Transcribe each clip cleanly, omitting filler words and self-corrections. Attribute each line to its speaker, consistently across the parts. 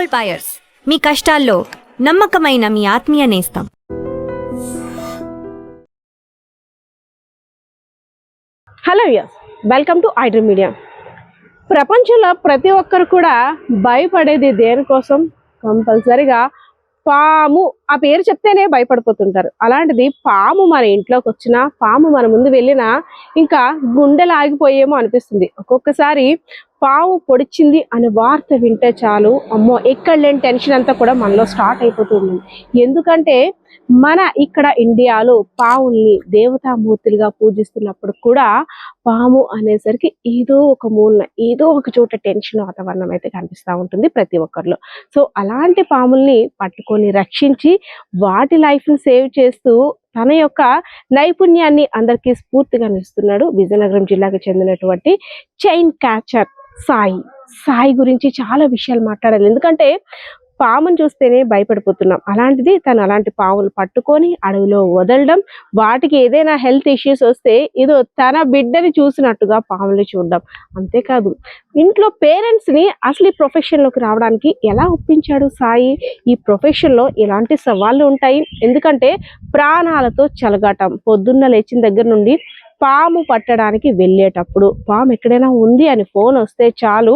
Speaker 1: Gold buyers, మీ కష్టాల్లో నమ్మకమైన మీ ఆత్మీయ నేస్తం.
Speaker 2: Hello yes, welcome to iDream media. ప్రపంచంలో ప్రతి ఒక్కరు కూడా భయపడేది దేనికోసం? కంపల్సరిగా పాము. ఆ పేరు చెప్తేనే భయపడిపోతుంటారు. అలాంటిది పాము మన ఇంట్లోకి వచ్చినా, పాము మన ముందు వెళ్ళినా ఇంకా గుండెలు ఆగిపోయేమో అనిపిస్తుంది. ఒక్కొక్కసారి పాము పొడిచింది అనే వార్త వింటే చాలు, అమ్మో ఎక్కడ లేని టెన్షన్ అంతా కూడా మనలో స్టార్ట్ అయిపోతుంది. ఎందుకంటే మన ఇక్కడ ఇండియాలో పావుల్ని దేవతామూర్తులుగా పూజిస్తున్నప్పుడు కూడా పాము అనేసరికి ఏదో ఒక మూలన ఏదో ఒక చోట టెన్షన్ వాతావరణం అయితే కనిపిస్తూ ఉంటుంది ప్రతి ఒక్కరిలో. సో అలాంటి పాముల్ని పట్టుకొని రక్షించి వాటి లైఫ్ని సేవ్ చేస్తూ తన యొక్క నైపుణ్యాన్ని అందరికీ స్ఫూర్తిగా నిలుస్తున్నాడు విజయనగరం జిల్లాకు చెందినటువంటి చైన్ క్యాచర్ సాయి గురించి చాలా విషయాలు మాట్లాడాలి. ఎందుకంటే పామును చూస్తేనే భయపడిపోతున్నాం. అలాంటిది తను అలాంటి పాములు పట్టుకొని అడవిలో వదలడం, వాటికి ఏదైనా హెల్త్ ఇష్యూస్ వస్తే ఏదో తన బిడ్డని చూసినట్టుగా పాములు చూడడం. అంతేకాదు ఇంట్లో పేరెంట్స్ని అసలు ఈ ప్రొఫెషన్లోకి రావడానికి ఎలా ఒప్పించాడు సాయి? ఈ ప్రొఫెషన్లో ఎలాంటి సవాళ్ళు ఉంటాయి? ఎందుకంటే ప్రాణాలతో చెలగాటం. పొద్దున్న లేచిన దగ్గర నుండి పాము పట్టడానికి వెళ్ళేటప్పుడు పాము ఎక్కడైనా ఉంది అని ఫోన్ వస్తే చాలు,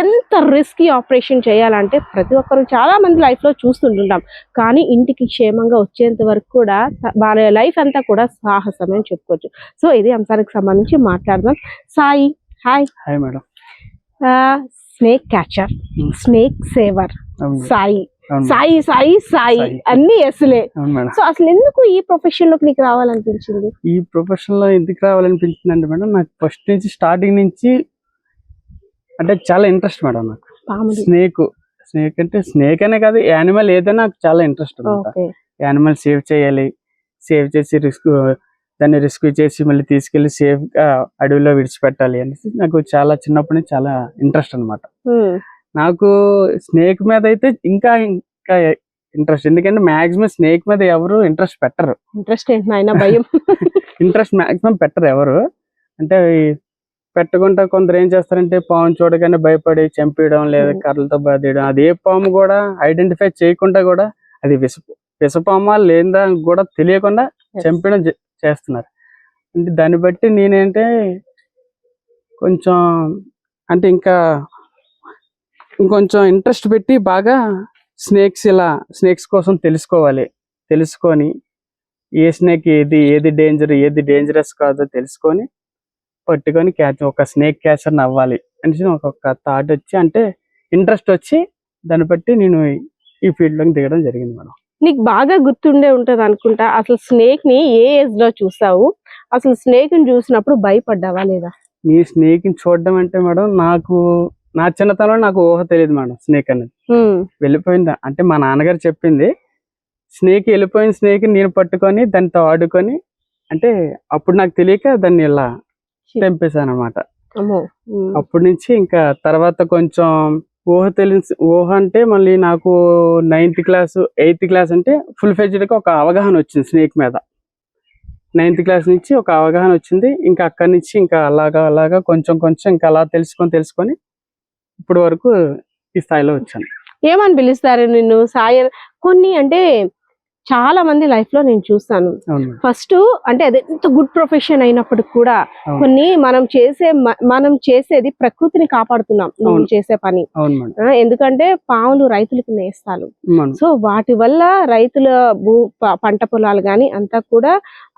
Speaker 2: ఎంత రిస్కీ ఆపరేషన్ చేయాలంటే ప్రతి ఒక్కరు చాలా మంది లైఫ్లో చూస్తుంటాం. కానీ ఇంటికి క్షేమంగా వచ్చేంత వరకు కూడా వాళ్ళ లైఫ్ అంతా కూడా సాహసం అని చెప్పుకోవచ్చు. సో ఇది అంశానికి సంబంధించి మాట్లాడదాం. Sai, hi.
Speaker 3: Hi madam.
Speaker 2: Snake catcher, snake saver, Sai Sai Sai Sai అన్ని ఎస్లే. సో అసలు ఎందుకు ఈ ప్రొఫెషన్ లోకి నీకు రావాలనిపించింది?
Speaker 3: ఈ ప్రొఫెషన్ లో ఎందుకు రావాలనిపించింది అంటే మేడం, నాకు ఫస్ట్ నుంచి స్టార్టింగ్ నుంచి అంటే చాలా ఇంట్రెస్ట్ మేడం. నాకు స్నేక్ అంటే స్నేక్ అనే కాదు, యానిమల్ ఏదైనా నాకు చాలా ఇంట్రెస్ట్ అనమాట. యానిమల్ సేవ్ చేయాలి, సేవ్ చేసి దాన్ని రెస్క్యూ చేసి మళ్ళీ తీసుకెళ్లి సేఫ్ గా అడవిలో విడిచిపెట్టాలి అనేసి నాకు చాలా చిన్నప్పటి నుంచి చాలా ఇంట్రెస్ట్ అనమాట. నాకు స్నేక్ మీద అయితే ఇంకా ఇంకా ఇంట్రెస్ట్. ఎందుకంటే మాక్సిమం స్నేక్ మీద ఎవరు ఇంట్రెస్ట్ పెట్టరు.
Speaker 2: ఇంట్రెస్ట్ భయం
Speaker 3: ఇంట్రెస్ట్ మాక్సిమం పెట్టరు ఎవరు. అంటే పెట్టకుండా కొందరు ఏం చేస్తారంటే పాము చూడగానే భయపడి చంపేయడం లేదా కర్రలతో బాధేయడం. అదే పాము కూడా ఐడెంటిఫై చేయకుండా కూడా అది విషపామా లేదా కూడా తెలియకుండా చంపేయడం చేస్తున్నారు. అంటే దాన్ని బట్టి నేనేంటే కొంచెం అంటే ఇంకొంచెం ఇంట్రెస్ట్ పెట్టి బాగా స్నేక్స్ కోసం తెలుసుకొని ఏ స్నేక్ ఏది డేంజరస్ కాదో తెలుసుకొని పట్టుకొని ఒక స్నేక్ క్యాచర్ని అవ్వాలి అనేసి ఒక థాట్ వచ్చి, అంటే ఇంట్రెస్ట్ వచ్చి దాన్ని బట్టి నేను ఈ ఫీల్డ్లోకి దిగడం జరిగింది మేడం.
Speaker 2: నీకు బాగా గుర్తుండే ఉంటది అనుకుంటా, అసలు స్నేక్ ని ఏ ఏజ్ లో చూసావు? అసలు స్నేక్ ని చూసినప్పుడు భయపడ్డావా లేదా?
Speaker 3: నీ స్నేక్ ని చూడడం అంటే మేడం, నా చిన్నతనంలో నాకు ఊహ తెలియదు మేడం. స్నేక్ అనేది వెళ్ళిపోయిందా అంటే మా నాన్నగారు చెప్పింది. వెళ్ళిపోయిన స్నేక్ నేను పట్టుకొని దానితో ఆడుకొని, అంటే అప్పుడు నాకు తెలియక దాన్ని ఇలా తెంపేశాను అనమాట. అప్పటి నుంచి ఇంకా తర్వాత కొంచెం ఊహ అంటే మళ్ళీ నాకు 9th క్లాస్ 8th క్లాస్ అంటే ఫుల్ ఫ్లెడ్జ్డ్గా ఒక అవగాహన వచ్చింది స్నేక్ మీద. 9th క్లాస్ నుంచి ఒక అవగాహన వచ్చింది. ఇంకా అక్కడి నుంచి ఇంకా అలాగా కొంచెం ఇంకా అలా తెలుసుకొని ఇప్పుడు వరకు ఈ స్థాయిలో వచ్చాను.
Speaker 2: ఏమని పిలుస్తారు నిన్ను? సాయి కొన్ని అంటే చాలా మంది లైఫ్ లో నేను చూస్తాను. ఫస్ట్ అంటే అది ఎంత గుడ్ ప్రొఫెషన్ అయినప్పటికి కూడా కొన్ని మనం చేసేది ప్రకృతిని కాపాడుతున్నాం నువ్వు చేసే పని. ఎందుకంటే పాములు రైతులకు నేస్తాలు. సో వాటి వల్ల రైతుల పంట పొలాలు గాని అంతా కూడా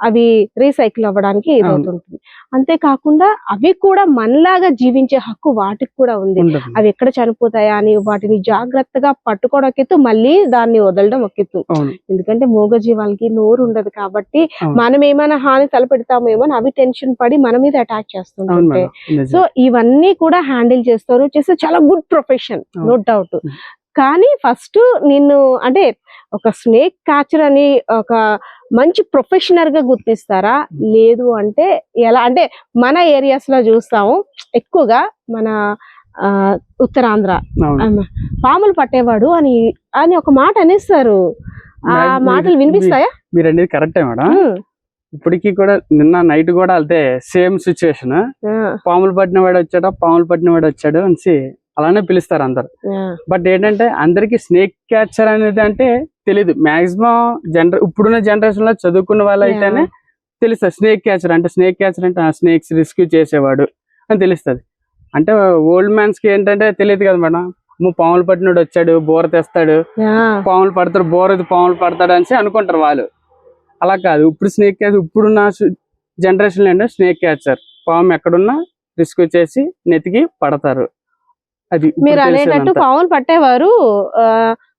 Speaker 2: అవి రీసైకిల్ అవ్వడానికి ఇదవుతుంటుంది. అంతేకాకుండా అవి కూడా మనలాగా జీవించే హక్కు వాటికి కూడా ఉంది. అవి ఎక్కడ చనిపోతాయా అని వాటిని జాగ్రత్తగా పట్టుకోవడం ఎత్తు, మళ్ళీ దాన్ని వదలడం ఒక ఎత్తు. ఎందుకంటే మూగ జీవాలకి నోరు ఉండదు కాబట్టి మనం ఏమైనా హాని తలపెడతామేమో అని అవి టెన్షన్ పడి మన మీద అటాక్ చేస్తుంటాయి. సో ఇవన్నీ కూడా హ్యాండిల్ చేస్తే చాలా గుడ్ ప్రొఫెషన్, నో డౌట్. కానీ ఫస్ట్ నిన్ను అంటే ఒక స్నేక్ క్యాచర్ అని ఒక మంచి ప్రొఫెషనల్ గా గుర్తిస్తారా? లేదు అంటే ఎలా? అంటే మన ఏరియాస్ లో చూస్తాము ఎక్కువగా, మన ఉత్తరాంధ్ర పాములు పట్టేవాడు అని ఒక మాట అనేస్తారు. ఆ మాటలు వినిపిస్తాయా?
Speaker 3: మీరు అనేది కరెక్టే మేడం. ఇప్పటికీ కూడా నిన్న నైట్ కూడా వెళ్తే సేమ్ సిచ్యువేషన్. పాములు పట్టిన వాడు వచ్చాడు అనేసి అలానే పిలుస్తారు అందరు. బట్ ఏంటంటే అందరికి స్నేక్ క్యాచర్ అనేది అంటే తెలీదు. మాక్సిమం ఇప్పుడున్న జనరేషన్ లో చదువుకున్న వాళ్ళు అయితేనే తెలుస్తుంది స్నేక్ క్యాచర్ అంటే. స్నేక్ క్యాచర్ అంటే స్నేక్స్ రెస్క్యూ చేసేవాడు అని తెలుస్తుంది. అంటే ఓల్డ్ మ్యాన్స్ కి ఏంటంటే తెలియదు కదా మేడం. పాములు పట్టినోడు వచ్చాడు, బోర తెస్తాడు, పాములు పడతాడు, పాములు పడతాడు అని అనుకుంటారు వాళ్ళు. అలా కాదు. ఇప్పుడు స్నేక్ క్యాచర్ ఇప్పుడున్న జనరేషన్ లో ఏంటంటే స్నేక్ క్యాచర్ పాము ఎక్కడున్నా రెస్క్యూ చేసి నెతికి పడతారు. అది
Speaker 2: మీరు అనేటట్టు పాములు పట్టేవారు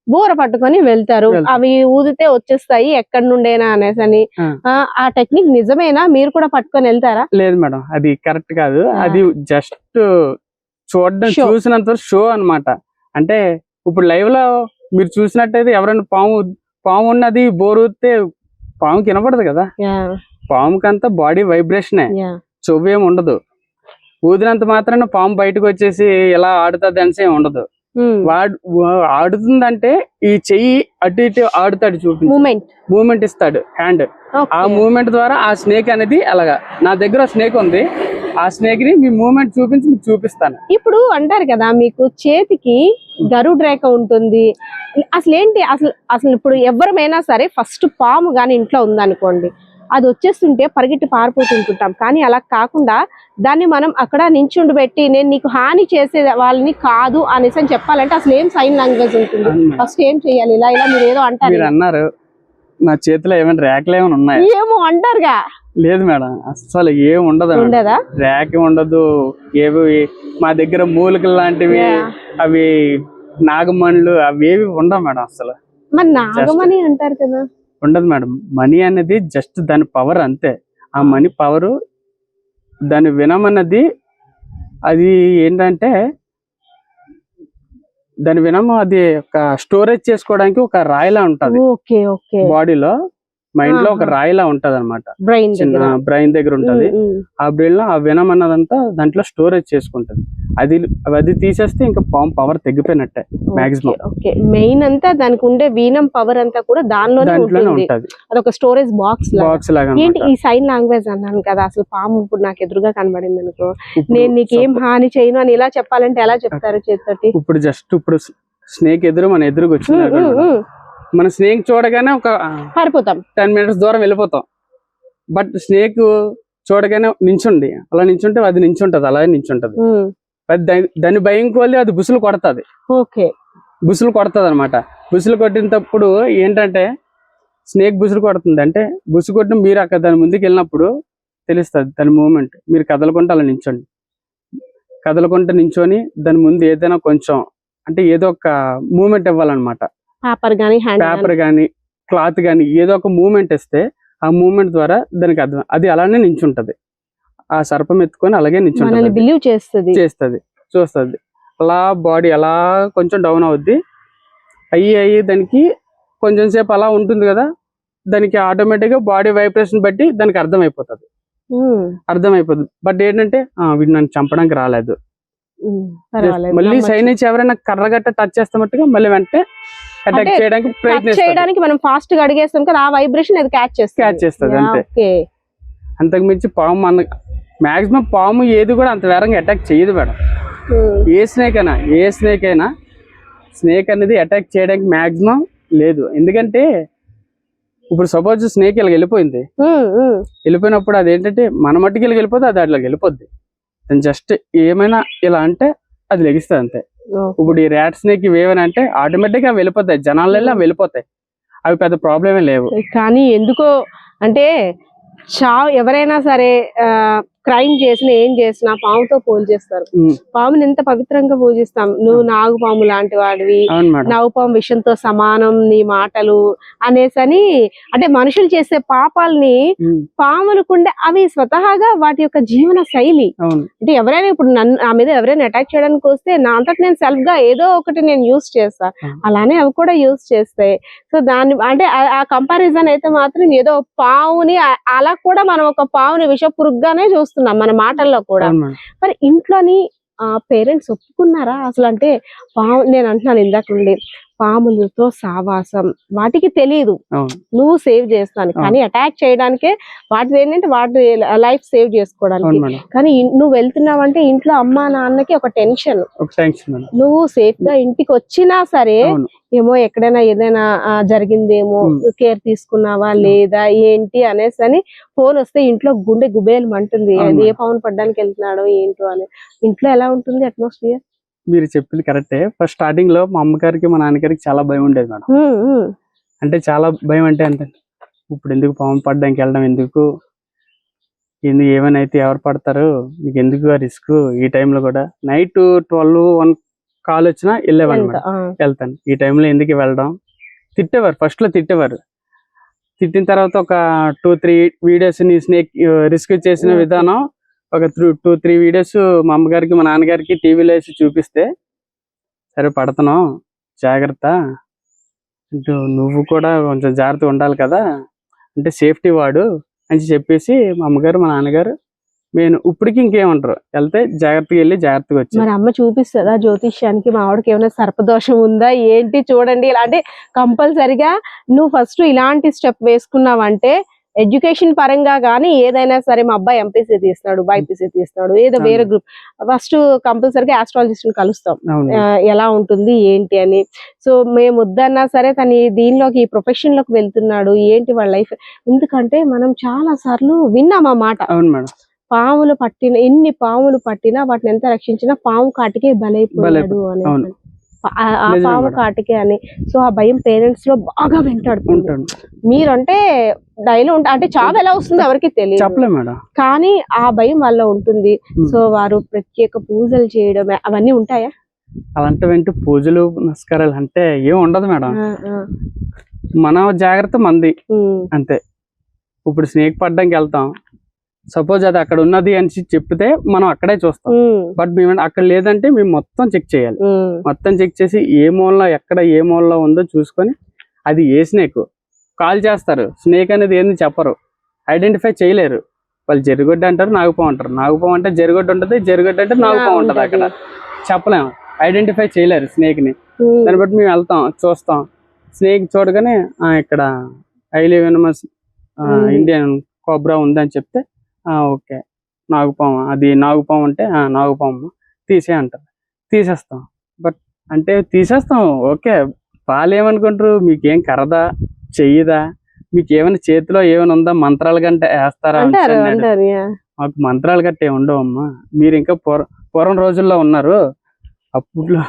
Speaker 2: బోర పట్టుకొని వెళ్తారు, అవి ఊదితే వచ్చేస్తాయి ఎక్కడి నుండైనా అనేసి. ఆ టెక్నిక్ నిజమేనా? మీరు కూడా పట్టుకొని వెళ్తారా?
Speaker 3: లేదు మేడం, అది కరెక్ట్ కాదు. అది జస్ట్ చూసినంత షో అన్నమాట. అంటే ఇప్పుడు లైవ్ లో మీరు చూసినట్టయితే ఎవరైనా పాము ఉన్నది బోర్ ఊదితే పాముకి వినపడదు కదా. పాముకంతా బాడీ వైబ్రేషనే, చెవ్వేం ఉండదు. ఊదినంత మాత్రాన పాము బయటకు వచ్చేసి ఎలా ఆడుతుంది అనేసి ఉండదు. వాడు ఆడుతుందంటే ఈ చెయ్యి అటు ఇటు ఆడుతాడు, మూమెంట్ ఇస్తాడు హ్యాండ్. ఆ మూమెంట్ ద్వారా ఆ స్నేక్ అనేది అలాగా. నా దగ్గర స్నేక్ ఉంది, ఆ స్నేక్ ని మీ మూమెంట్ చూపించి మీకు చూపిస్తాను.
Speaker 2: ఇప్పుడు అంటారు కదా మీకు చేతికి గరుడ్ రేఖ ఉంటుంది. అసలు ఏంటి అసలు ఇప్పుడు ఎవరమైనా సరే ఫస్ట్ పాము గాని ఇంట్లో ఉందనుకోండి, అది వచ్చేస్తుంటే పరిగెట్టి పారిపోతుంటుంటాం. కానీ అలా కాకుండా దాన్ని మనం అక్కడ నించుండి పెట్టి నేను నీకు హాని చేసే వాళ్ళని కాదు అనేసి అని చెప్పాలంటే అసలు ఏం సైన్ లాంగ్వేజ్ ఉంటుంది? ఫస్ట్ ఏం చెయ్యాలి? ఇలా మీరు ఏదో అంటారు.
Speaker 3: అన్నారు నా చేతిలో ఏమైనా రేఖలు ఏమైనా ఉన్నాయి
Speaker 2: ఏమో అంటారుగా.
Speaker 3: లేదు మేడం, అసలు ఏం ఉండదు. రేఖ ఉండదు. ఏవి మా దగ్గర మూలికలు లాంటివి, అవి నాగమణులు అవి ఏవి ఉండవు మేడం అసలు.
Speaker 2: మరి నాగమణి అంటారు కదా.
Speaker 3: ఉండదు మేడం. మనీ అనేది జస్ట్ దాని పవర్ అంతే. ఆ మనీ పవర్ దాని వినమన్నది అది ఏంటంటే దాని వినము అది ఒక స్టోరేజ్ చేసుకోవడానికి ఒక రాయిలా ఉంటది బాడీలో. మైండ్ లో ఒక రాయిలా ఉంటది అనమాట. బ్రెయిన్ దగ్గర ఉంటది. ఆ బ్రెయిన్ లో ఆ వినం అన్నదంతా దాంట్లో స్టోరేజ్ చేసుకుంటది. అది తీసేస్తే ఇంకా పాము పవర్ తగ్గిపోయినట్టే మాక్సిమం.
Speaker 2: మెయిన్ అంతా దానికి ఉండే వీనం పవర్ అంతా కూడా దానిలోనే ఉంటది. అదొక స్టోరేజ్ బాక్స్ లాగా. ఏంటి ఈ సైన్ లాంగ్వేజ్ అన్నాను కదా, అసలు పాము ఇప్పుడు నాకు ఎదురుగా కనబడింది అనుకో, నేను నీకేం హాని చేయను అని ఇలా చెప్పాలంటే ఎలా చెప్తారు చేతితోటి?
Speaker 3: ఇప్పుడు స్నేక్ మన ఎదురుగా వచ్చింది, మన స్నేక్ చూడగానే ఒక
Speaker 2: పారిపోతాం,
Speaker 3: 10 minutes దూరం వెళ్ళిపోతాం. బట్ స్నేక్ చూడగానే నించుండి అలా నించుంటే అది నించుంటది, అలాగే నించుంటది. దాని భయం కోల్ది అది బుసులు కొడతది. బుసులు కొడతది అనమాట. బుసులు కొట్టినప్పుడు ఏంటంటే స్నేక్ బుసులు కొడుతుంది అంటే బుసు కొట్టిన మీరు అక్కడ దాని ముందుకు వెళ్ళినప్పుడు తెలుస్తుంది దాని మూమెంట్. మీరు కదలకుంటే అలా నించోండి. కదలకుంటే నించొని దాని ముందు ఏదైనా కొంచెం అంటే ఏదో ఒక మూమెంట్ ఇవ్వాలన్నమాట. పేపర్ గానీ క్లాత్ గానీ ఏదో ఒక మూమెంట్ ఇస్తే ఆ మూమెంట్ ద్వారా దానికి అర్థం అది అలానే నించుంటది. ఆ సర్పం ఎత్తుకొని అలాగే నించుంటది, చేస్తుంది, చూస్తుంది. అలా బాడీ అలా కొంచెం డౌన్ అవుద్ది. అయ్యి దానికి కొంచెం సేపు అలా ఉంటుంది కదా, దానికి ఆటోమేటిక్ గా బాడీ వైబ్రేషన్ బట్టి దానికి అర్థమైపోతుంది. బట్ ఏంటంటే వీడు నన్ను చంపడానికి రాలేదు, మళ్ళీ సైడ్ నుంచి ఎవరైనా కర్రగట్ట టచ్ చేస్తామట్టుగా మళ్ళీ వెంటనే అటాక్
Speaker 2: చేయడానికి మనం ఫాస్ట్ గా అడిగేస్తాం కదా, ఆ వైబ్రేషన్ అది క్యాచ్ చేస్తుంది
Speaker 3: అంతే. అంతకు మించి పాము మాక్సిమం పాము ఏది కూడా అంత వేరంగా అటాక్ చేయదు మేడం. ఏ స్నేక్ అయినా స్నేక్ అనేది అటాక్ చేయడానికి మాక్సిమం లేదు. ఎందుకంటే ఇప్పుడు సపోజ్ స్నేక్ ఇలా వెళ్ళిపోయినప్పుడు అది ఏంటంటే మన మట్టికి వెళ్ళిపోతే అది అట్లా వెళ్ళిపోద్ది. జస్ట్ ఏమైనా ఇలా అంటే అది లెగిస్తుంది అంతే. ఇప్పుడు ఈ ర్యాట్ స్నేక్ ఇవేమైనా అంటే ఆటోమేటిక్ గా వెళ్ళిపోతాయి, జనాలలో వెళ్ళిపోతాయి, అవి పెద్ద ప్రాబ్లమే లేవు.
Speaker 2: కానీ ఎందుకో అంటే ఎవరైనా సరే క్రైమ్ చేసిన ఏం చేసినా పాముతో పోల్చేస్తారు. పాముని ఎంత పవిత్రంగా పూజిస్తాం. నువ్వు నాగు పాము లాంటి వాడివి, నాగు పాము విషయంతో సమానం నీ మాటలు అనేసని. అంటే మనుషులు చేసే పాపాలని పాములకుండే అవి స్వతహాగా వాటి యొక్క జీవన శైలి. అంటే ఎవరైనా ఇప్పుడు నా మీద ఎవరైనా అటాక్ చేయడానికి వస్తే నా అంతటి నేను సెల్ఫ్ గా ఏదో ఒకటి నేను యూజ్ చేస్తా, అలానే అవి కూడా యూజ్ చేస్తాయి. సో దాన్ని అంటే ఆ కంపారిజన్ అయితే మాత్రం ఏదో పావుని అలా కూడా మనం ఒక పావుని విషపురుగ్గానే చూస్తున్నాం మన మాటల్లో కూడా. మరి ఇంట్లోని పేరెంట్స్ ఒప్పుకున్నారా అసలు? అంటే నేను అంటున్నాను ఇందాక నుండి, పాములతో సావాసం వాటికి తెలియదు
Speaker 3: అవును
Speaker 2: నువ్వు సేవ్ చేస్తాను, కానీ అటాక్ చేయడానికే వాటి ఏంటంటే వాటి లైఫ్ సేవ్ చేసుకోవడానికి.
Speaker 3: అవును మేడం.
Speaker 2: కానీ నువ్వు వెళ్తున్నావంటే ఇంట్లో అమ్మా నాన్నకి ఒక టెన్షన్.
Speaker 3: ఒక థ్యాంక్స్ మేడం.
Speaker 2: నువ్వు సేఫ్ గా ఇంటికి వచ్చినా సరే
Speaker 3: అవును
Speaker 2: ఏమో ఎక్కడైనా ఏదైనా జరిగిందేమో, కేర్ తీసుకున్నావా లేదా ఏంటి అనేసి అని ఫోన్ వస్తే ఇంట్లో గుండె గుబేలు అంటుంది.
Speaker 3: అవును
Speaker 2: అది ఏ
Speaker 3: మేడం.
Speaker 2: పవన్ పడ్డానికి వెళ్తున్నాడో ఏంటో అని. ఇంట్లో ఎలా ఉంటుంది అట్మాస్ఫియర్?
Speaker 3: మీరు చెప్పింది కరెక్టే. ఫస్ట్ స్టార్టింగ్ లో మా అమ్మగారికి మా నాన్నగారికి చాలా భయం ఉండేది మేడం. అంటే చాలా భయం అంటే అంతే, ఇప్పుడు ఎందుకు పాము పడ్డానికి వెళ్ళడం, ఎందుకు ఏమైనా అయితే ఎవరు పడతారు, మీకు ఎందుకు ఆ రిస్క్, ఈ టైంలో కూడా నైట్ 12-1 కాల్ వచ్చినా వెళ్ళేవాళ్ళు మేడం. వెళ్తాను, ఈ టైంలో ఎందుకు వెళ్ళడం. తిట్టేవారు, ఫస్ట్ లో తిట్టేవారు. తిట్టిన తర్వాత ఒక 2-3 వీడియోస్ ని స్నేక్ రిస్క్ చేసిన విధానం, ఒక 2-3 వీడియోస్ మా అమ్మగారికి మా నాన్నగారికి టీవీలో వేసి చూపిస్తే, సరే పడుతున్నావు జాగ్రత్త, అంటూ నువ్వు కూడా కొంచెం జాగ్రత్తగా ఉండాలి కదా, అంటే సేఫ్టీ వాడు అని చెప్పేసి మా అమ్మగారు మా నాన్నగారు నేను ఇప్పటికి ఇంకేమంటారు, వెళ్తే జాగ్రత్తగా వెళ్ళి జాగ్రత్తగా వచ్చి.
Speaker 2: మరి అమ్మ చూపిస్తుందా జ్యోతిష్యానికి మా ఆవిడకి ఏమైనా సర్పదోషం ఉందా ఏంటి చూడండి ఇలా అంటే? కంపల్సరిగా నువ్వు ఫస్ట్ ఇలాంటి స్టెప్ వేసుకున్నావంటే ఎడ్యుకేషన్ పరంగా కానీ ఏదైనా సరే, మా అబ్బాయి ఎంపీసీ తీస్తాడు, బైపీసీ తీస్తాడు, ఏదో వేరే గ్రూప్, ఫస్ట్ కంపల్సరిగా ఆస్ట్రాలజిస్ట్ ని కలుస్తాం ఎలా ఉంటుంది ఏంటి అని. సో మేము వద్దన్నా సరే తను దీనిలోకి ఈ ప్రొఫెషన్ లోకి వెళ్తున్నాడు ఏంటి వాళ్ళ లైఫ్. ఎందుకంటే మనం చాలా సార్లు విన్నాం ఆ మాట.
Speaker 3: అవును మేడం.
Speaker 2: పాములు పట్టిన ఎన్ని పాములు పట్టినా వాటిని ఎంత రక్షించినా పాము కాటికే బలైపోయాడు అని, ఆ పాము కాటికే అని. సో ఆ భయం పేరెంట్స్ లో బాగా వెంటాడుతుంది. మీరంటే డైలీ అంటే చావు ఎలా వస్తుందో ఎవరికి తెలియదు, కానీ ఆ భయం వల్ల ఉంటుంది. సో వారు ప్రత్యేక పూజలు చేయడం అవన్నీ ఉంటాయా?
Speaker 3: అలాంటివంటే పూజలు నమస్కారాలు అంటే ఏం ఉండదు మేడం. మన జాగ్రత్త మంది అంతే. ఇప్పుడు స్నేక్ పడ్డానికి వెళ్తాం, సపోజ్ అది అక్కడ ఉన్నది అని చెప్తే మనం అక్కడే చూస్తాం, బట్ మేము అక్కడ లేదంటే మేము మొత్తం చెక్ చేయాలి. మొత్తం చెక్ చేసి ఏ మూలలో ఎక్కడ ఏ మూలలో ఉందో చూసుకొని అది ఏ స్నేక్ కాల్ చేస్తారు. స్నేక్ అనేది ఏంది చెప్పరు, ఐడెంటిఫై చేయలేరు. వాళ్ళు జరుగుడ్డ అంటారు, నాగుపాము అంటారు. నాగుపాము అంటే జరుగుడ్డ ఉంటుంది, జరుగుడ్డ అంటే నాగుపాము ఉంటుంది. అక్కడ చెప్పలేము, ఐడెంటిఫై చేయలేరు స్నేక్ ని. దాన్ని బట్టి మేము వెళ్తాం, చూస్తాం. స్నేక్ చూడగానే ఇక్కడ హైలీ వెనమస్ ఇండియన్ కోబ్రా ఉందని చెప్తే ఓకే నాగుపాము, అది నాగుపాము అంటే నాగుపాము తీసే అంటారు, తీసేస్తాం. బట్ అంటే తీసేస్తాం ఓకే. వాళ్ళు ఏమనుకుంటారు, మీకేం కరదా చెయ్యదా, మీకు ఏమైనా చేతిలో ఏమైనా ఉందా, మంత్రాలు గంట వేస్తారా? మాకు మంత్రాలు గట్టే ఉండవమ్మా, మీరు ఇంకా పూర్వం రోజుల్లో ఉన్నారు. అప్పట్లో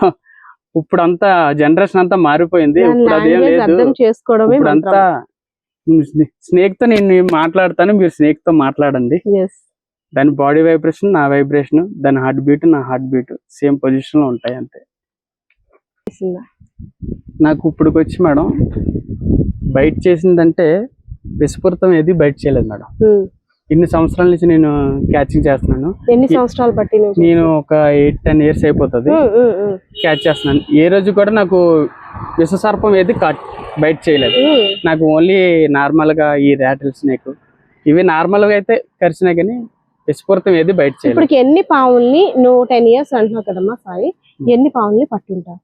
Speaker 3: ఇప్పుడంతా జనరేషన్ అంతా మారిపోయింది, ఇప్పుడు అదేం లేదు. ఇప్పుడంతా స్నేక్ తో నేను మాట్లాడతాను, మీరు స్నేక్ తో మాట్లాడండి. దాని బాడీ వైబ్రేషన్ నా వైబ్రేషన్, దాని హార్ట్ బీట్ నా హార్ట్ బీట్ సేమ్ పొజిషన్ లో ఉంటాయి అంతే. నాకు ఇప్పటికి వచ్చి మేడం బయట చేసిందంటే విస్ఫూర్తం ఏది బయట చేయలేదు మేడం. ఇన్ని సంవత్సరాల నుంచి నేను క్యాచింగ్ చేస్తున్నాను.
Speaker 2: ఎన్ని సంవత్సరాలు పట్టి?
Speaker 3: నేను ఒక 8-10 ఇయర్స్ అయిపోతుంది క్యాచ్ చేస్తున్నాను. ఏ రోజు కూడా నాకు విషసర్పం ఏది బయట చేయలేదు. నాకు ఓన్లీ నార్మల్ గా ఈ రాటిల్ స్నేక్ ఇవి నార్మల్ గా అయితే కరిచినా కానీ విస్ఫూర్తం ఏది బయట చేయలేదు.
Speaker 2: ఇప్పుడు ఎన్ని పాముల్ని నువ్వు 10 ఇయర్స్ అంటున్నావు కదమ్మా సాయి, ఎన్ని పాముల్ని పట్టుంటావు?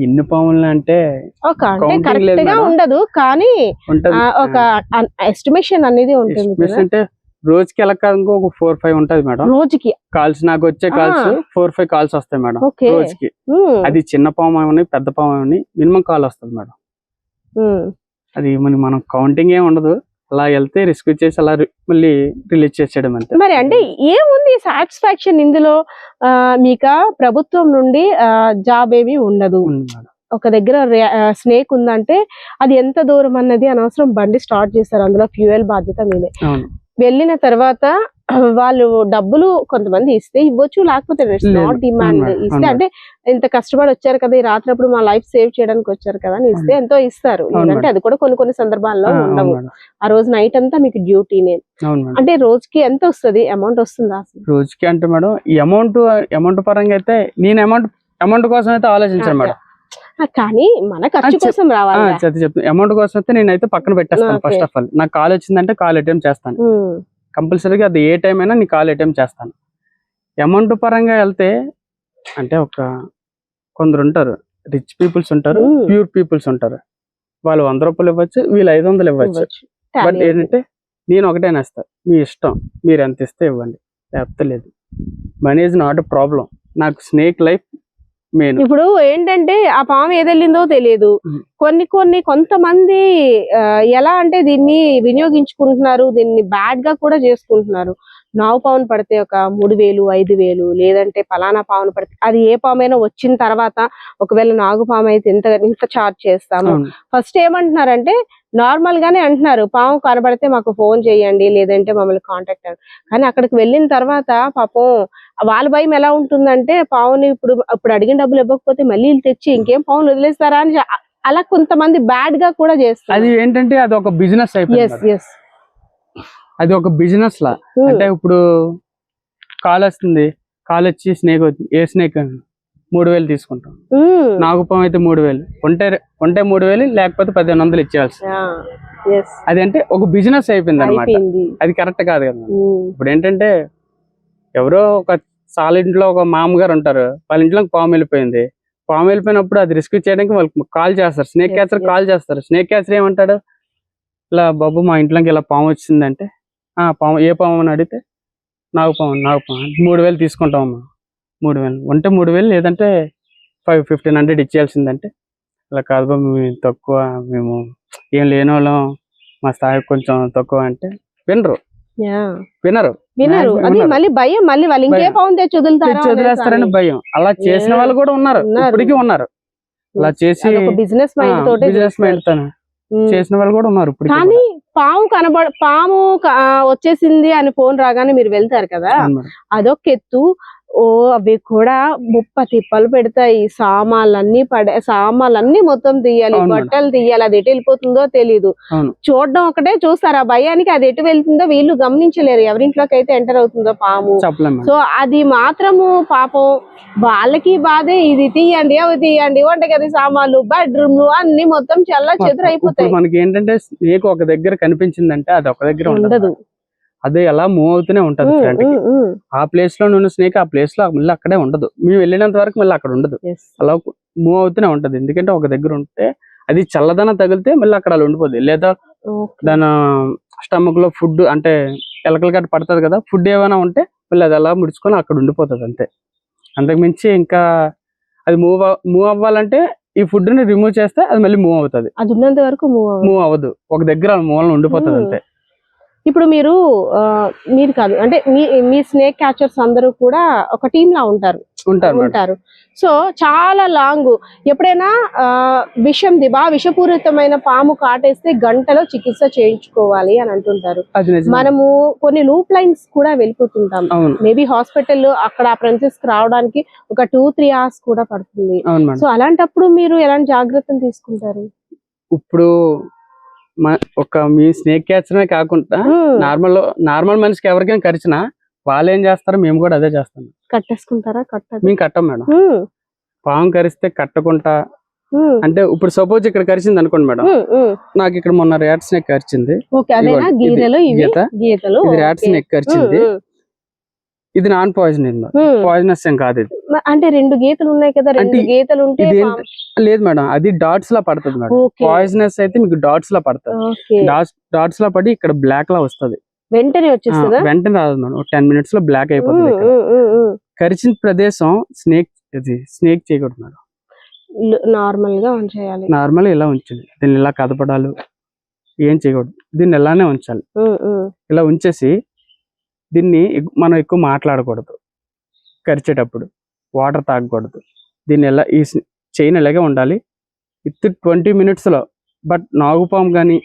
Speaker 3: ఎన్ని పాములు అంటే
Speaker 2: కరెక్ట్ గా ఉండదు, కానీ ఒక ఎస్టిమేషన్ అనేది ఉంటుంది.
Speaker 3: అంటే రోజుకి ఎలా కాదు ఒక 4-5 ఉంటది మేడం. రోజుకి కాల్స్ నాకు వచ్చే కాల్స్ 4-5 కాల్స్ వస్తాయి మేడం రోజుకి. అది చిన్న పాము ఏమని పెద్ద పాము ఏమని మినిమం కాల్ వస్తుంది మేడం. అది మనం కౌంటింగ్ ఏమి ఉండదు, అలా వెళ్తే రిస్క్ చేసి అలా మళ్ళీ రిలీజ్ చేసేయడం అంతే.
Speaker 2: మరి అంటే ఏముంది సాటిస్ఫాక్షన్ ఇందులో? మీకు ప్రభుత్వం నుండి జాబ్ ఏమీ ఉండదు, ఒక దగ్గర స్నేక్ ఉందంటే అది ఎంత దూరం అన్నది అనవసరం, బండి స్టార్ట్ చేస్తారు, అందులో ఫ్యూయల్ బాధ్యత మీదే. వెళ్ళిన తర్వాత వాళ్ళు డబ్బులు కొంతమంది ఇస్తే ఇవ్వచ్చు, లేకపోతే నాట్ డిమాండ్ ఇస్తే, అంటే ఇంత కష్టపడి వచ్చారు కదా ఈ రాత్రప్పుడు మా లైఫ్ సేవ్ చేయడానికి వచ్చారు కదా అని ఇస్తే ఎంతో ఇస్తారు. అంటే అది కూడా కొన్ని సందర్భాల్లో ఉండవు. ఆ రోజు నైట్ అంతా మీకు డ్యూటీనే. అంటే రోజుకి ఎంత వస్తుంది, అమౌంట్ వస్తుందా?
Speaker 3: రోజుకి అంటే మేడం ఈ అమౌంట్ పరంగా అయితే నేను అమౌంట్ కోసం అయితే ఆలోచించాను మేడం,
Speaker 2: కానీ మన ఖర్చు కోసం రావాలి.
Speaker 3: అమౌంట్ కోసం అయితే నేనైతే పక్కన పెట్టేస్తాను. ఫస్ట్ ఆఫ్ ఆల్ నాకు కాల్ వచ్చిందంటే కాల్ అటెంప్ట్ చేస్తాను కంపల్సరీగా, అది ఏ టైం అయినా నీ కాల్ అటెంప్ట్ చేస్తాను. అమౌంట్ పరంగా వెళ్తే అంటే కొందరు ఉంటారు, రిచ్ పీపుల్స్ ఉంటారు, ప్యూర్ పీపుల్స్ ఉంటారు. వాళ్ళు 100 రూపాయలు ఇవ్వచ్చు, వీళ్ళు 500 ఇవ్వచ్చు. బట్ ఏంటంటే నేను ఒకటే నేస్తా, మీ ఇష్టం, మీరు ఎంత ఇస్తే ఇవ్వండి, లేకపోతే లేదు. Money is not a problem. నాకు స్నేక్ లైఫ్ మెయిన్.
Speaker 2: ఇప్పుడు ఏంటంటే ఆ పాము ఏదెళ్ళిందో తెలియదు. కొంతమంది ఎలా అంటే దీన్ని వినియోగించుకుంటున్నారు, దీన్ని బ్యాడ్ గా కూడా చేసుకుంటున్నారు. నాగు పామును పడితే ఒక 3000, 5000, లేదంటే పలానా పామును పడితే, అది ఏ పామైనా వచ్చిన తర్వాత ఒకవేళ నాగు పాము అయితే ఇంత చార్జ్ చేస్తాము. ఫస్ట్ ఏమంటున్నారంటే నార్మల్ గానే అంటున్నారు, పాము కనబడితే మాకు ఫోన్ చేయండి, లేదంటే మమ్మల్ని కాంటాక్ట్ అవ్వండి. కానీ అక్కడికి వెళ్ళిన తర్వాత పాపం వాళ్ళ భయం ఎలా ఉంటుందంటే, పావుని ఇప్పుడు అడిగిన డబ్బులు ఇవ్వకపోతే మళ్ళీ వీళ్ళు తెచ్చి ఇంకేం పావులు వదిలేస్తారా అని అలా కొంతమంది బ్యాడ్ గా కూడా చేస్తారు.
Speaker 3: అది ఏంటంటే అది ఒక బిజినెస్ అయిపోయింది. అది ఒక బిజినెస్ లా. అంటే ఇప్పుడు కాల్ వస్తుంది, కాల్ వచ్చి స్నేక్ వచ్చింది, ఏ స్నేక్ 3000 తీసుకుంటాం. నాగుపాము అయితే 3000, ఉంటే 3000, లేకపోతే 1500 ఇచ్చేయాల్సి. అది అంటే ఒక బిజినెస్ అయిపోయింది అనమాట. అది కరెక్ట్ కాదు కదా. ఇప్పుడు ఏంటంటే ఎవరో ఒక ఇంట్లో ఒక మామగారు ఉంటారు, వాళ్ళ ఇంట్లో పాము వెళ్ళిపోయింది. పాము వెళ్ళిపోయినప్పుడు అది రిస్క్ చేయడానికి వాళ్ళకి కాల్ చేస్తారు, స్నేక్ క్యాచర్ కాల్ చేస్తారు. స్నేక్ క్యాచర్ ఏమంటాడు, ఇలా బాబు మా ఇంట్లోకి ఇలా పాము వచ్చిందంటే, పాము ఏ పాము అని అడిగితే నాగుపాము 3000 తీసుకుంటామమ్మా. 3000 ఉంటే 3000, లేదంటే 1500 ఇచ్చేయాల్సిందంటే, అలా కాదు బాబు మేము తక్కువ, మేము ఏం లేని వాళ్ళం, మా స్థాయి కొంచెం తక్కువ అంటే వినరు.
Speaker 2: అది మళ్ళీ భయం, మళ్ళీ వాళ్ళు ఇంకే పాము తెచ్చి
Speaker 3: వదిలేస్తారని భయం. అలా చేసిన వాళ్ళు కూడా ఉన్నారు, ఇప్పటికీ ఉన్నారు. అలా చేసి
Speaker 2: బిజినెస్ మైండ్
Speaker 3: చేసిన వాళ్ళు కూడా ఉన్నారు.
Speaker 2: కానీ పాము వచ్చేసింది అని ఫోన్ రాగానే మీరు వెళ్తారు కదా, అదొక ఎత్తు. అవి కూడా 30 తిప్పలు పెడతాయి. సామాన్లన్నీ మొత్తం తీయాలి, బట్టలు తీయాలి. అది ఎటు వెళ్ళిపోతుందో తెలీదు. చూడడం ఒకటే చూస్తారు, ఆ భయానికి అది ఎటు వెళ్తుందో వీళ్ళు గమనించలేరు, ఎవరింట్లోకి అయితే ఎంటర్ అవుతుందో పాము. సో అది మాత్రము పాపం వాళ్ళకి బాధే. ఇది తీయండి, అవి తీయండి, వంటగది సామాన్లు, బెడ్రూమ్లు అన్ని మొత్తం చెల్లా అయిపోతాయి.
Speaker 3: మనకి ఏంటంటే స్నేక్ ఒక దగ్గర కనిపించిందంటే అది ఒక దగ్గర ఉండదు, అదే అలా మూవ్ అవుతూనే ఉంటది. ఆ ప్లేస్ లో ఉన్న స్నేక్ ఆ ప్లేస్ లో మళ్ళీ అక్కడే ఉండదు, మేము వెళ్ళినంత వరకు మళ్ళీ అక్కడ ఉండదు, అలా మూవ్ అవుతూనే ఉంటది. ఎందుకంటే ఒక దగ్గర ఉంటే అది చల్లదనం తగిలితే మళ్ళీ అక్కడ అలా ఉండిపోద్ది. లేదా దాని స్టమక్ లో ఫుడ్ అంటే ఎలకలు గట్ట పడుతుంది కదా, ఫుడ్ ఏమైనా ఉంటే మళ్ళీ అది అలా ముడుచుకొని అక్కడ ఉండిపోతుంది అంతే. అంతకుమించి ఇంకా అది మూవ్ అవ్వాలంటే ఈ ఫుడ్ ని రిమూవ్ చేస్తే అది మళ్ళీ మూవ్ అవుతుంది.
Speaker 2: అది ఉన్నంత వరకు మూవ్ అవ్వదు,
Speaker 3: ఒక దగ్గర మూలన ఉండిపోతుంది అంతే.
Speaker 2: ఇప్పుడు మీరు కాదు అంటే మీ స్నేక్ క్యాచర్స్ అందరూ కూడా ఒక టీమ్ లా ఉంటారు. సో చాలా లాంగ్, ఎప్పుడైనా విషపూరితమైన పాము కాటేస్తే గంటలో చికిత్స చేయించుకోవాలి అని అంటుంటారు. మనము కొన్ని లూప్ లైన్స్ కూడా వెళ్ళిపోతుంటాం. మేబీ హాస్పిటల్ అక్కడ ఆ ప్రెన్సెస్ రావడానికి ఒక 2-3 hours కూడా పడుతుంది. సో అలాంటప్పుడు మీరు ఎలాంటి జాగ్రత్తలు తీసుకుంటారు?
Speaker 3: ఇప్పుడు మీ స్నేక్ క్యాచర్ కాకుండా నార్మల్ మనిషికి ఎవరికైనా కరిచినా వాళ్ళు ఏం చేస్తారో మేము కూడా అదే చేస్తాం.
Speaker 2: కట్టేసుకుంటారా?
Speaker 3: మేము కట్టం మేడం. పాము కరిస్తే కట్టకుండా, అంటే ఇప్పుడు సపోజ్ ఇక్కడ కరిచింది అనుకోండి మేడం, నాకు ఇక్కడ మొన్న ర్యాట్ స్నేక్ కరిచింది, ర్యాట్ స్నేక్ కరిచింది, ఇది నాన్ పాయిజనస్ ఏం కాదు. ఇది
Speaker 2: అంటే 2 గీతలు ఉన్నాయి కదా, 2 గీతలు ఉంటే
Speaker 3: లేదు మేడం, అది డాట్స్ లా పడుతుంది మేడం. పాయిజనస్ అయితే మీకు డాట్స్ లా పడుతుంది, డాట్స్ లా పడి ఇక్కడ బ్లాక్ లా వస్తుంది,
Speaker 2: వెంటనే వచ్చేస్తుందా?
Speaker 3: వెంటనే రాదు మేడం, 10 minutes లో బ్లాక్ అయిపోతుంది. కరిచిన ప్రదేశం స్నేక్ చేయకూడదు మేడం,
Speaker 2: నార్మల్ గా ఉంచేయాలి.
Speaker 3: నార్మల్ ఇలా ఉంచాలి, దీన్ని ఇలా కదపడాలు ఏం చేయకూడదు, దీన్ని ఇలానే ఉంచాలి. ఇలా ఉంచేసి దీన్ని మనం ఎక్కువ మాట్లాడకూడదు, కరిచేటప్పుడు వాటర్ తాగకూడదు, దీన్ని ఎలా ఈ చైన్ ఇలాగే ఉండాలి 20 minutes లో. బట్ నాగుపాము కానీ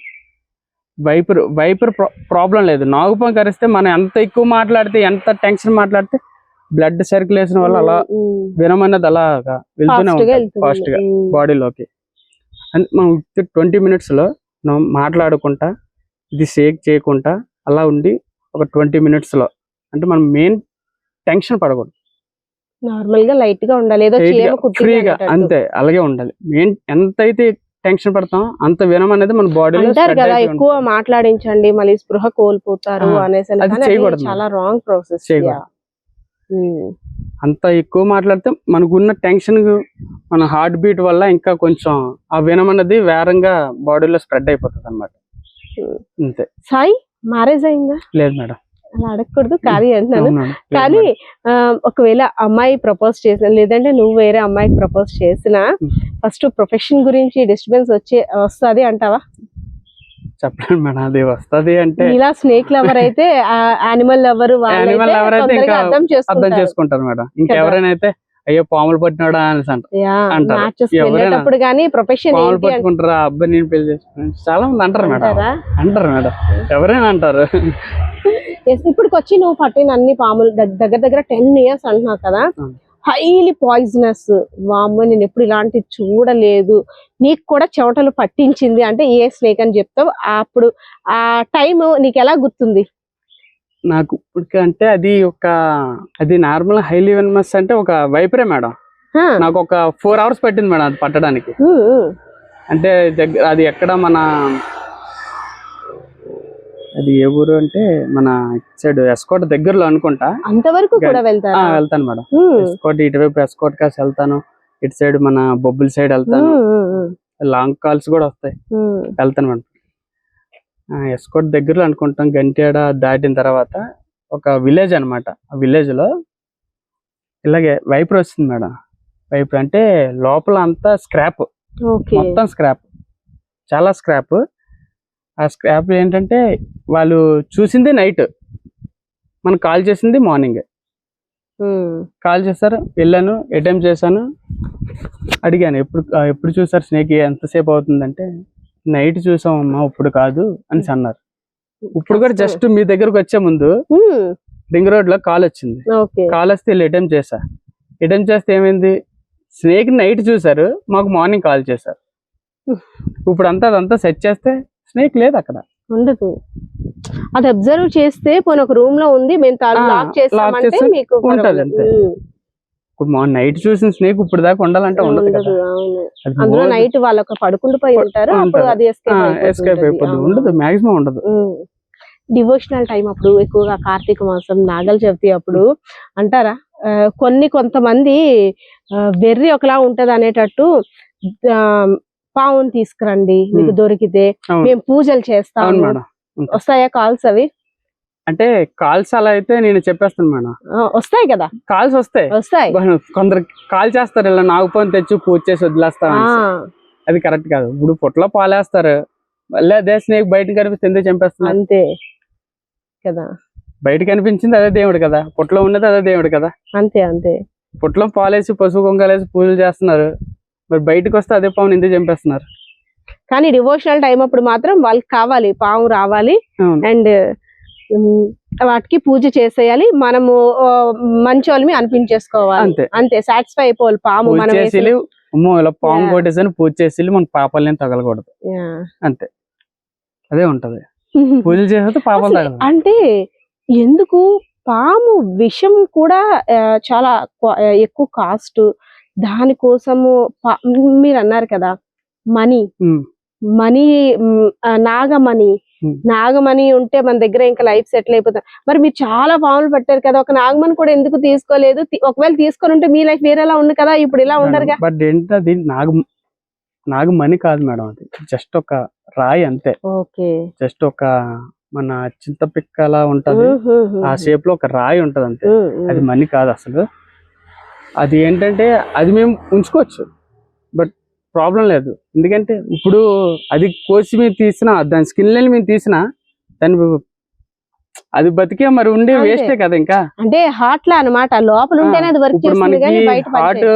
Speaker 3: వైపర్ ప్రాబ్లం లేదు. నాగుపాము కరిస్తే మనం ఎంత ఎక్కువ మాట్లాడితే, ఎంత టెన్షన్ మాట్లాడితే బ్లడ్ సర్క్యులేషన్ వల్ల అలా వినమన్నది అలాగా వెళ్తూనే ఉంటుంది ఫాస్ట్ గా బాడీలోకి. మనం 20 minutes లో మనం మాట్లాడుకుంటా, ఇది షేక్ చేయకుండా అలా ఉండి ఒక 20 minutes లో, అంటే మనం మెయిన్ టెన్షన్ పడకూడదు,
Speaker 2: నార్మల్ గా లైట్ గా ఉండాలి, ఏదో
Speaker 3: ఫ్రీగా అంతే అలాగే ఉండాలి. మెయిన్ ఎంతైతే టెన్షన్ పడతాం అంత వినం అనేది మన బాడీలో
Speaker 2: కదా. ఎక్కువ మాట్లాడించండి మళ్ళీ స్పృహ కోల్పోతారు అనేసి, చాలా రాంగ్ ప్రాసెస్.
Speaker 3: అంత ఎక్కువ మాట్లాడితే మనకున్న టెన్షన్ మన హార్ట్ బీట్ వల్ల ఇంకా కొంచెం ఆ వినం అనేది వేరంగా బాడీలో స్ప్రెడ్ అయిపోతుంది అనమాట. అంతే.
Speaker 2: సాయి మ్యారేజ్ అయిందా?
Speaker 3: లేదు మేడం.
Speaker 2: అలా అడగకూడదు కానీ అంటున్నాను.
Speaker 3: అవును మేడం. లేదు
Speaker 2: కానీ
Speaker 3: మేడం.
Speaker 2: ఒకవేళ అమ్మాయి ప్రపోజ్ చేసిన లేదంటే నువ్వు వేరే అమ్మాయికి ప్రపోజ్ చేసినా ఫస్ట్ ప్రొఫెషన్ గురించి డిస్టర్బెన్స్ వస్తుంది అంటావా?
Speaker 3: చెప్పలేను మేడం, అది వస్తది అంటే
Speaker 2: ఇలా స్నేక్ లవర్ అయితే యానిమల్ లవర్
Speaker 3: యానిమల్ ఎవరైతే ఇంకా
Speaker 2: అర్థం
Speaker 3: అర్థం చేసుకుంటారు మేడం. ఇంకెవరైనా అయితే అయ్యో పాములు పట్టినాడా అనేసి అంటారు.
Speaker 2: వెళ్ళేటప్పుడు కానీ ప్రొఫెషన్
Speaker 3: పాములు పట్టుకుంటారా అబ్బాయి నేను పెళ్లి చేసుకున్నాను చాలా మంది అంటారు మేడం. అంటారు మేడం, ఎవరైనా అంటారు.
Speaker 2: ఇప్పుడు వచ్చి నువ్వు పట్టిన అన్ని పాములు దగ్గర దగ్గర 10 years అంటున్నావు కదా, హైలీ పాయిజనస్. వామ్మో నేను ఎప్పుడు ఇలాంటి చూడలేదు, నీకు కూడా చెమటలు పట్టించింది అంటే ఏ స్నేక్ అని చెప్తావు? అప్పుడు ఆ టైం నీకు ఎలా గుర్తుంది?
Speaker 3: నాకు ఇప్పుడు అంటే అది నార్మల్ హైలీ వెనమస్ అంటే ఒక వైపరే మేడం. నాకు ఒక 4 hours పట్టింది మేడం అది పట్టడానికి. అంటే అది ఎక్కడ అది ఏ ఊరు అంటే మన సైడ్ ఎస్కోట్ దగ్గరలో అనుకుంటా.
Speaker 2: అంతవరకు కూడా
Speaker 3: వెళ్తాను మేడం. ఎస్కోట్ ఇటువైపు ఎస్కోట్ కాసి వెళ్తాను, ఇటు సైడ్ మన బొబ్బుల సైడ్ వెళ్తాను. లాంగ్ కాల్స్ కూడా వస్తాయి, వెళ్తాను మేడం. ఎస్కోట్ దగ్గరలో అనుకుంటాం. గంట్యాడ దాటిన తర్వాత ఒక విలేజ్ అనమాట. ఆ విలేజ్ లో ఇలాగే వైపర్ వస్తుంది మేడం. వైపర్ అంటే లోపల అంతా స్క్రాప్, మొత్తం స్క్రాప్, చాలా స్క్రాప్. ఆ స్క్రాప్ ఏంటంటే వాళ్ళు చూసింది నైట్, మనకు కాల్ చేసింది మార్నింగ్. కాల్ చేస్తారు, వెళ్ళాను, అటెంప్ట్ చేశాను, అడిగాను ఎప్పుడు చూసారు స్నేక్, ఎంతసేపు అవుతుందంటే నైట్ చూసామమ్మా ఇప్పుడు కాదు అని అన్నారు. ఇప్పుడు కూడా జస్ట్ మీ దగ్గరకు వచ్చే ముందు రింగ్ రోడ్ లో కాల్ వచ్చింది. కాల్ వస్తే వెళ్ళి అటెంప్ట్ చేస్తే ఏమైంది, స్నేక్ నైట్ చూసారు, మాకు మార్నింగ్ కాల్ చేశారు. ఇప్పుడు అదంతా సెట్ చేస్తే స్నేక్ లేదు అక్కడ, ఉండదు.
Speaker 2: అది అబ్జర్వ్ చేస్తే పోనీ ఒక రూమ్ లో ఉంది, మేము లాక్ చేస్తామంటే మీకు
Speaker 3: ఉంటది అంతే. ఇప్పుడు నైట్ చూసిన స్నేక్ ఇప్పుడు దాకా ఉండాలంటే ఉండదు కదా.
Speaker 2: అందులో నైట్ వాళ్ళొక పడుకుండిపోయి ఉంటారు, అప్పుడు అది
Speaker 3: ఎస్కేప్ అయిపోతుంది, ఉండదు, మాక్సిమం ఉండదు.
Speaker 2: డివోషనల్ టైం అప్పుడు ఎక్కువగా కార్తీక మాసం, నాగల చవితి అప్పుడు అంటారా కొంతమంది వెర్రి ఒకలా ఉంటది అనేటట్టు పావుని తీసుకురండి మీకు దొరికితే మేము పూజలు చేస్తాము, వస్తాయా కాల్స్? అవి
Speaker 3: అంటే కాల్స్ అలా అయితే నేను చెప్పేస్తాను మేడం,
Speaker 2: వస్తాయి కదా
Speaker 3: కాల్స్ వస్తాయి. కొందరు కాల్ చేస్తారు, ఇలా నాగపోని తెచ్చి పూజ చేసి వదిలేస్తాం, అది కరెక్ట్ కాదు. ఇప్పుడు పొట్లో పాలేస్తారు, మళ్ళీ అదే స్నేక్ బయట కనిపిస్తే ఎందుకు చంపేస్తున్నారు?
Speaker 2: అంతే కదా,
Speaker 3: బయట కనిపించింది అదే దేవుడు కదా, పొట్లో ఉన్నది అదే దేవుడు కదా.
Speaker 2: అంతే
Speaker 3: పొట్లో పాలేసి పసుపు కుంకాలేసి పూజలు చేస్తున్నారు, మరి బయటకు వస్తే అదే పావుని ఎందుకు చంపేస్తున్నారు?
Speaker 2: కానీ డివోషనల్ టైం అప్పుడు మాత్రం వాళ్ళకి కావాలి, పాము రావాలి అండ్ వాటికి పూజ చేసేయాలి, మనము మంచి వాళ్ళని అనిపించేసుకోవాలి, అంతే సాటిస్ఫై అయిపోవాలి. పాము
Speaker 3: ఇలా పాము కొట్టేసి పూజ చేసి మన పాపాలని తగలకూడదు, అంతే. అదే ఉంటది, పూజలు చేస్తే పాపాలు తగలదు.
Speaker 2: అంటే ఎందుకు పాము విషం కూడా చాలా ఎక్కువ కాస్ట్, దానికోసము మీరు అన్నారు కదా మనీ నాగమణి ఉంటే మన దగ్గర ఇంకా లైఫ్ సెటిల్ అయిపోతుంది. మరి మీరు చాలా పాములు పట్టారు కదా, ఒక నాగమణి కూడా ఎందుకు తీసుకోలేదు? ఒకవేళ తీసుకొని ఉంటే మీ లైఫ్ వేరేలా ఉంది కదా, ఇప్పుడు ఇలా ఉండరుగా.
Speaker 3: బట్ ఏంటది నాగమణి కాదు మేడం, అది జస్ట్ ఒక రాయి అంతే. జస్ట్ ఒక మన చింతపిక్కలా ఉంటది, ఆ షేప్ లో ఒక రాయి ఉంటది అంతే, అది మణి కాదు అసలు. అది ఏంటంటే అది మేము ఉంచుకోవచ్చు, బట్ ప్రాబ్లం లేదు. ఎందుకంటే ఇప్పుడు అది కోసి మేము తీసినా, దాని స్కిన్ లైన్ మేము తీసినా, దాని అది బతికే మరి ఉండే వేస్టే కదా. ఇంకా అంటే
Speaker 2: హార్ట్ లా అన్నమాట, లోపల ఉంటేనే అది వర్క్ చేస్తుంది కానీ బయట
Speaker 3: హార్ట్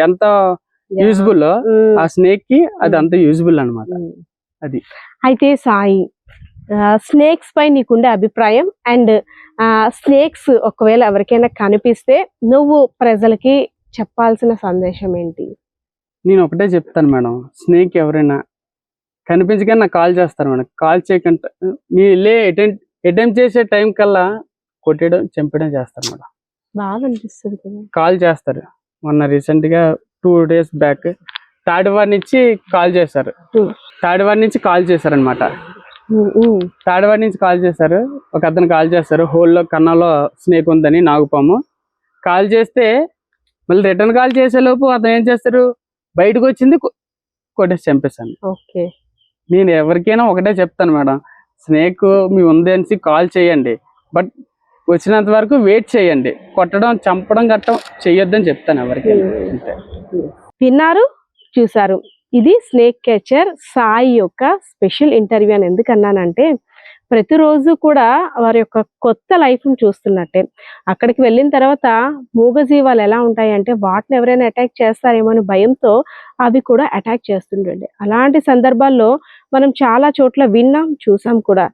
Speaker 3: ఎంత యూజ్ఫుల్, ఆ స్నేక్ కి అది అంత యూజ్ఫుల్ అన్నమాట. అది
Speaker 2: అయితే సాయి, స్నేక్స్ పై నీకుండే అభిప్రాయం అండ్ స్నేక్స్ ఒకవేళ ఎవరికైనా కనిపిస్తే నువ్వు ప్రజలకి చెప్పాల్సిన సందేశం ఏంటి?
Speaker 3: నేను ఒకటే చెప్తాను మేడం, స్నేక్ ఎవరైనా కనిపించగానే నాకు కాల్ చేస్తారు మేడం. కాల్ చేయకుండా నీ అటెంప్ట్ చేసే టైం కల్లా కొట్టేయడం చంపేయడం చేస్తారు మేడం.
Speaker 2: బాగా అనిపిస్తుంది కదా,
Speaker 3: కాల్ చేస్తారు. మొన్న రీసెంట్ గా 2 days బ్యాక్ తాడివారి నుంచి కాల్ చేశారు, అనమాట. తాడివారి నుంచి కాల్ చేశారు, ఒక అతను కాల్ చేస్తారు, హోల్లో కన్నంలో స్నేక్ ఉందని, నాగుపాము కాల్ చేస్తే మళ్ళీ రిటర్న్ కాల్ చేసే లోపు అతను ఏం చేస్తారు, బయటకు వచ్చింది కొట్టేసి చంపేస్తాను.
Speaker 2: ఓకే.
Speaker 3: నేను ఎవరికైనా ఒకటే చెప్తాను మేడం, స్నేక్ మీ ఉంది అనేసి కాల్ చేయండి, బట్ వచ్చినంత వరకు వెయిట్ చేయండి. కొట్టడం చంపడం గట్టడం చెయ్యొద్దని చెప్తాను ఎవరికైనా. అంతే.
Speaker 2: విన్నారు, చూసారు. ఇది స్నేక్ క్యాచర్ సాయి యొక్క స్పెషల్ ఇంటర్వ్యూ అని ఎందుకన్నానంటే ప్రతిరోజు కూడా వారి యొక్క కొత్త లైఫ్ని చూస్తున్నట్టే. అక్కడికి వెళ్ళిన తర్వాత మూగజీవాలు ఎలా ఉంటాయంటే వాటిని ఎవరైనా అటాక్ చేస్తారేమో అని భయంతో అవి కూడా అటాక్ చేస్తుండండి. అలాంటి సందర్భాల్లో మనం చాలా చోట్ల విన్నాం, చూసాం కూడా.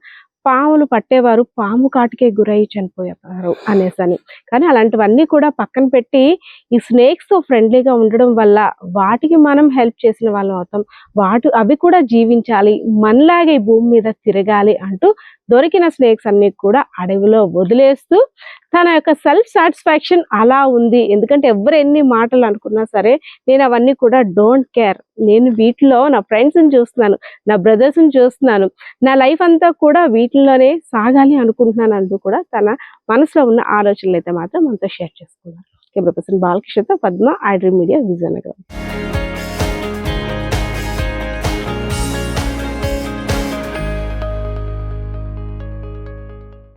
Speaker 2: పాములు పట్టేవారు పాము కాటికే గురై చనిపోయేవారు అనేసని. కానీ అలాంటివన్నీ కూడా పక్కన పెట్టి ఈ స్నేక్స్తో ఫ్రెండ్లీగా ఉండడం వల్ల వాటికి మనం హెల్ప్ చేసిన వాళ్ళం అవుతాం. అవి కూడా జీవించాలి, మనలాగే ఈ భూమి మీద తిరగాలి అంటూ దొరికిన స్నేక్స్ అన్ని కూడా అడవిలో వదిలేస్తూ తన యొక్క సెల్ఫ్ సాటిస్ఫాక్షన్ అలా ఉంది. ఎందుకంటే ఎవరు ఎన్ని మాటలు అనుకున్నా సరే నేను అవన్నీ కూడా డోంట్ కేర్. నేను వీటిలో నా ఫ్రెండ్స్ని చూస్తున్నాను, నా బ్రదర్స్ని చూస్తున్నాను, నా లైఫ్ అంతా కూడా వీటిల్లోనే సాగాలి అనుకుంటున్నాను అంటూ కూడా తన మనసులో ఉన్న ఆలోచనలు అయితే మాత్రం మనతో షేర్ చేసుకున్నారు. కెమెరా పర్సన్ బాలకృష్ణతో Padma, I dream media, Vizianagaram.